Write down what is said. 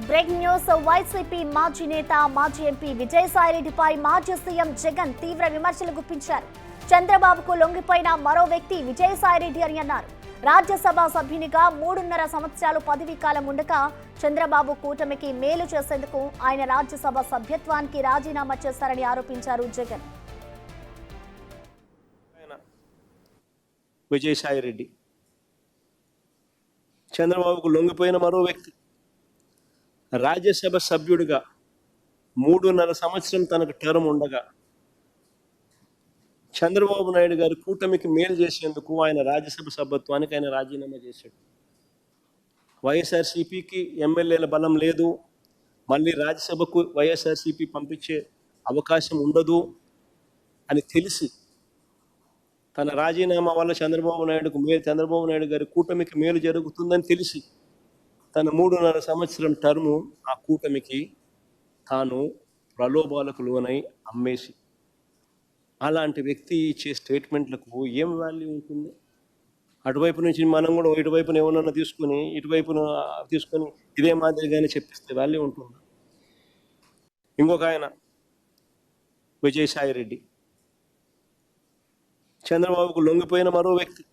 Breaking news. YCP మాజీ నేత మాజీ ఎంపీ విజయసాయిరెడ్డిపై మాజీ సీఎం జగన్ తీవ్ర విమర్శలు గుప్పించారు. చంద్రబాబుకు లొంగిపోయిన మరో వ్యక్తి విజయసాయిరెడ్డి అని అన్నారు. రాజ్యసభ సభ్యునిగా 3.5 సంవత్సరాలు పదవీ కాలం ఉండగా చంద్రబాబు కూటమికి మేలు చేసేందుకు ఆయన రాజ్యసభ సభ్యత్వానికి రాజీనామా చేశారని ఆరోపించారు జగన్. విజయసాయిరెడ్డి చంద్రబాబుకు లొంగిపోయిన మరో వ్యక్తి. రాజ్యసభ సభ్యుడిగా 3.5 సంవత్సరం తనకు టర్మ్ ఉండగా చంద్రబాబు నాయుడు గారి కూటమికి మేలు చేసేందుకు ఆయన రాజ్యసభ సభ్యత్వానికి ఆయన రాజీనామా చేశాడు. వైఎస్ఆర్సీపీకి ఎమ్మెల్యేల బలం లేదు, మళ్ళీ రాజ్యసభకు వైఎస్ఆర్సీపీ పంపించే అవకాశం ఉండదు అని తెలిసి తన రాజీనామా వల్ల చంద్రబాబు నాయుడు గారి కూటమికి మేలు జరుగుతుందని తెలిసి తన 3.5 సంవత్సరం టర్ము ఆ కూటమికి తాను ప్రలోభాలకు లోనై అమ్మేసి, అలాంటి వ్యక్తి ఇచ్చే స్టేట్మెంట్లకు ఏం వాల్యూ ఉంటుంది? అటువైపు నుంచి మనం కూడా ఇటువైపున ఏమన్నా తీసుకొని ఇటువైపున తీసుకొని ఇదే మాదిరిగానే చెప్పిస్తే వాల్యూ ఉంటుంది. ఇంకొక ఆయన విజయసాయిరెడ్డి చంద్రబాబుకు లొంగిపోయిన మరో వ్యక్తి.